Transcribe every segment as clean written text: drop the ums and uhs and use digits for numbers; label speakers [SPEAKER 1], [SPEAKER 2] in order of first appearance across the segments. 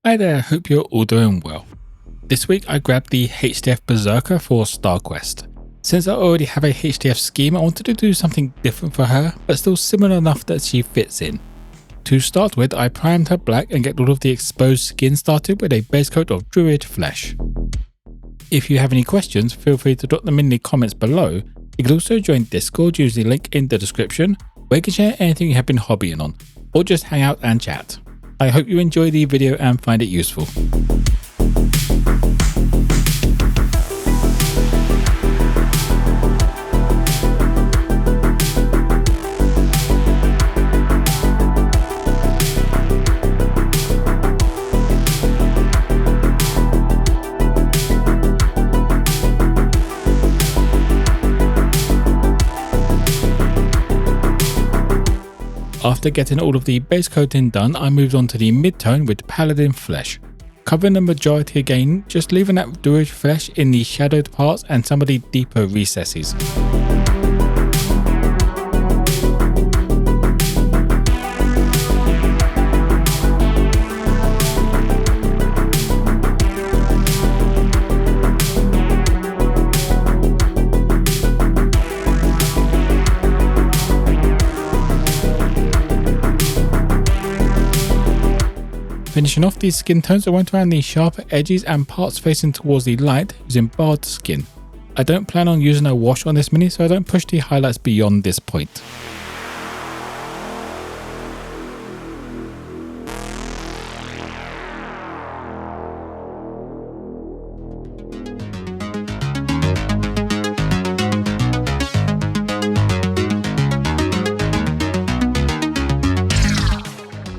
[SPEAKER 1] Hi there, hope you're all doing well. This week I grabbed the HDF Berserker for StarQuest. Since I already have a HDF scheme, I wanted to do something different for her, but still similar enough that she fits in. To start with, I primed her black and get all of the exposed skin started with a base coat of Druid flesh. If you have any questions, feel free to drop them in the comments below. You can also join Discord using the link in the description, where you can share anything you have been hobbying on, or just hang out and chat. I hope you enjoy the video and find it useful. After getting all of the base coating done, I moved on to the mid-tone with Paladin flesh, covering the majority again, just leaving that Druid flesh in the shadowed parts and some of the deeper recesses. Finishing off these skin tones, I went around the sharper edges and parts facing towards the light using barred skin. I don't plan on using a wash on this mini, so I don't push the highlights beyond this point.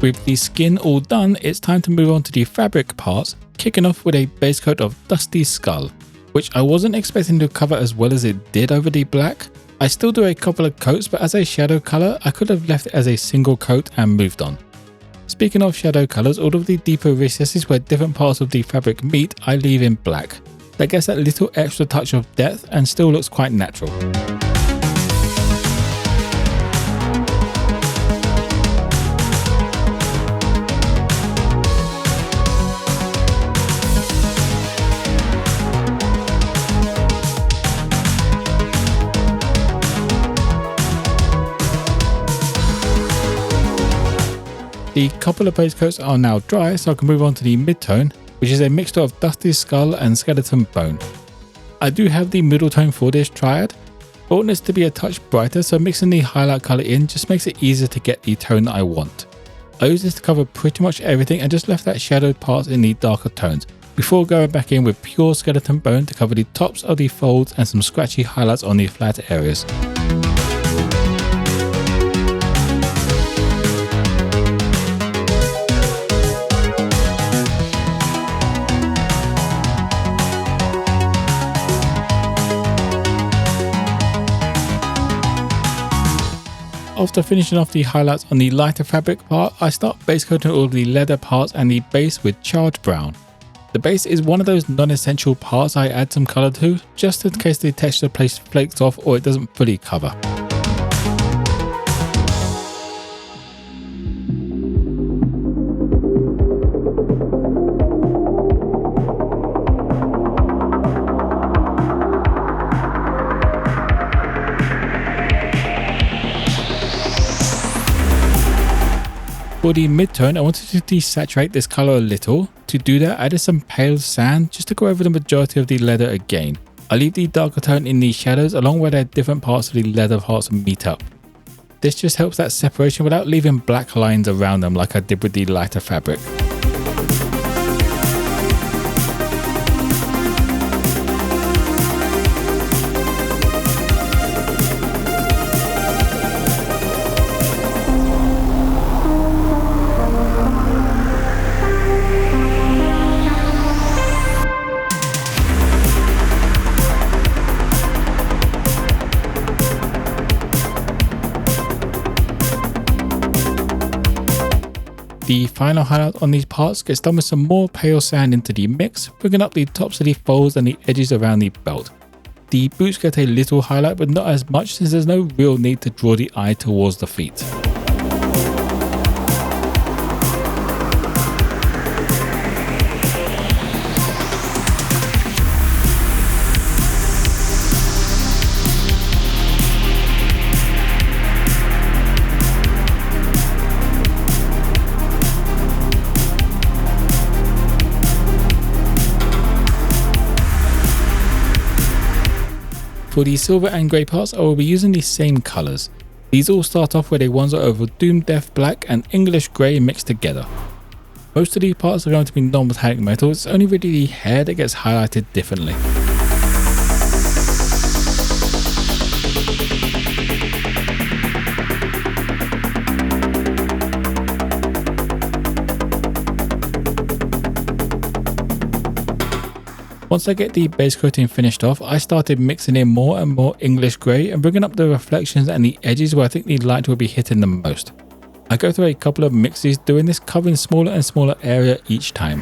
[SPEAKER 1] With the skin all done, it's time to move on to the fabric parts, kicking off with a base coat of Dusty Skull, which I wasn't expecting to cover as well as it did over the black. I still do a couple of coats, but as a shadow colour, I could have left it as a single coat and moved on. Speaking of shadow colours, all of the deeper recesses where different parts of the fabric meet, I leave in black. That gets that little extra touch of depth and still looks quite natural. The couple of base coats are now dry, so I can move on to the mid-tone, which is a mixture of Dusty Skull and Skeleton Bone. I do have the middle tone for this triad, but I want this to be a touch brighter, so mixing the highlight colour in just makes it easier to get the tone that I want. I use this to cover pretty much everything and just left that shadowed parts in the darker tones, before going back in with pure Skeleton Bone to cover the tops of the folds and some scratchy highlights on the flatter areas. After finishing off the highlights on the lighter fabric part, I start base coating all the leather parts and the base with Charred brown. The base is one of those non-essential parts I add some colour to, just in case the texture flakes off or it doesn't fully cover. For the mid-tone, I wanted to desaturate this colour a little. To do that, I added some pale sand just to go over the majority of the leather again. I leave the darker tone in the shadows along where the different parts of the leather parts meet up. This just helps that separation without leaving black lines around them like I did with the lighter fabric. The final highlight on these parts gets done with some more pale sand into the mix, bringing up the tops of the folds and the edges around the belt. The boots get a little highlight, but not as much since there's no real need to draw the eye towards the feet. For the silver and grey parts, I will be using the same colours. These all start off where the ones are over Doom Death Black and English Grey mixed together. Most of these parts are going to be non-metallic metal, it's only really the hair that gets highlighted differently. Once I get the base coating finished off, I started mixing in more and more English Grey and bringing up the reflections and the edges where I think the light will be hitting the most. I go through a couple of mixes, doing this covering smaller and smaller area each time.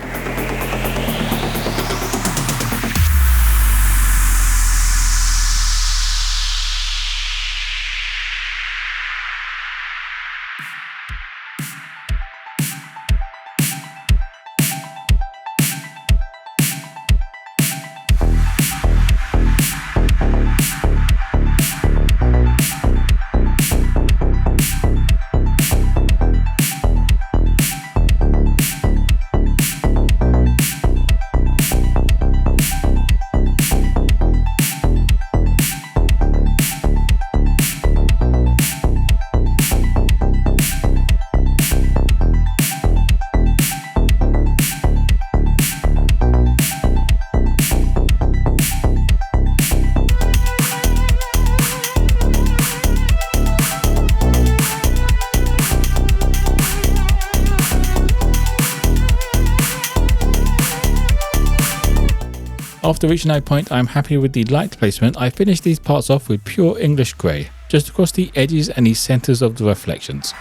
[SPEAKER 1] After reaching that point, I am happy with the light placement. I finished these parts off with pure English Grey, just across the edges and the centres of the reflections.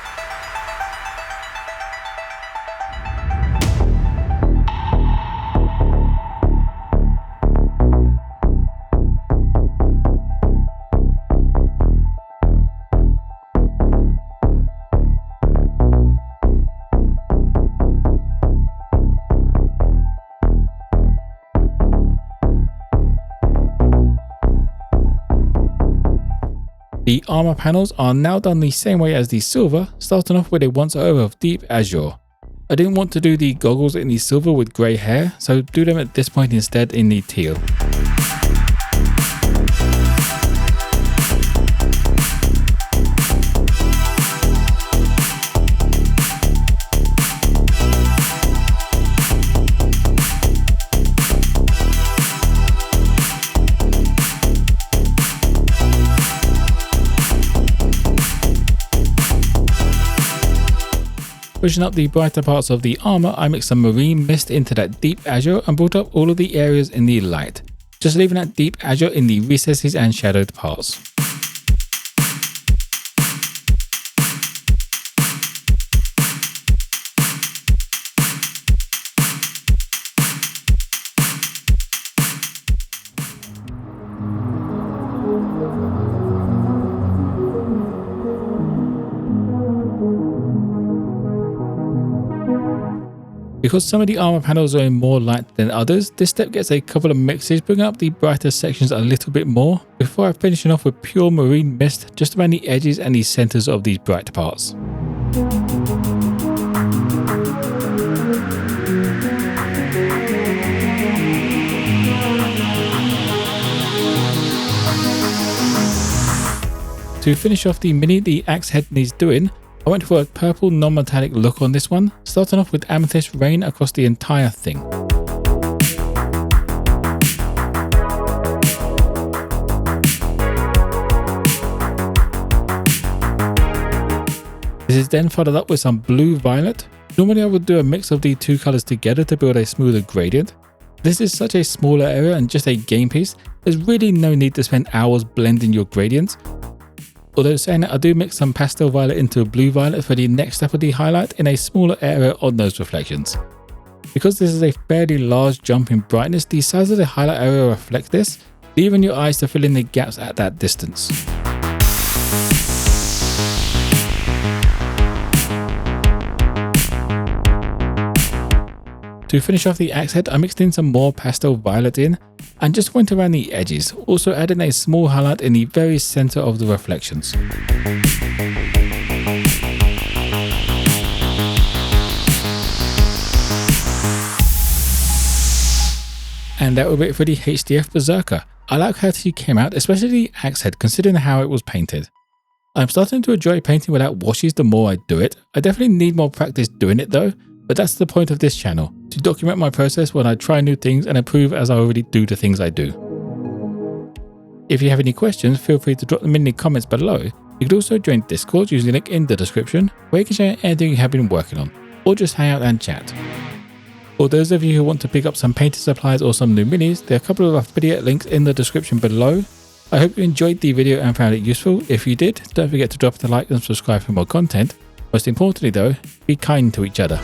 [SPEAKER 1] The armour panels are now done the same way as the silver, starting off with a once over of deep azure. I didn't want to do the goggles in the silver with grey hair, so do them at this point instead in the teal. Pushing up the brighter parts of the armour, I mixed some marine mist into that deep azure and brought up all of the areas in the light, just leaving that deep azure in the recesses and shadowed parts. Because some of the armour panels are in more light than others, this step gets a couple of mixes, bringing up the brighter sections a little bit more, before finishing off with pure marine mist just around the edges and the centres of these bright parts. To finish off the mini the axe head needs doing, I went for a purple non-metallic look on this one, starting off with amethyst rain across the entire thing. This is then followed up with some blue violet. Normally I would do a mix of the two colours together to build a smoother gradient. This is such a smaller area and just a game piece, there's really no need to spend hours blending your gradients. Although saying that, I do mix some pastel violet into blue violet for the next step of the highlight in a smaller area on those reflections. Because this is a fairly large jump in brightness, the size of the highlight area reflects this, leaving your eyes to fill in the gaps at that distance. To finish off the axe head, I mixed in some more pastel violet in and just went around the edges, also adding a small highlight in the very centre of the reflections. And that will be it for the HDF Berserker. I like how she came out, especially the axe head considering how it was painted. I'm starting to enjoy painting without washes the more I do it. I definitely need more practice doing it though, but that's the point of this channel, to document my process when I try new things and improve as I already do the things I do. If you have any questions, feel free to drop them in the comments below. You can also join Discord using the link in the description, where you can share anything you have been working on, or just hang out and chat. For those of you who want to pick up some painting supplies or some new minis, there are a couple of affiliate links in the description below. I hope you enjoyed the video and found it useful. If you did, don't forget to drop a like and subscribe for more content. Most importantly though, be kind to each other.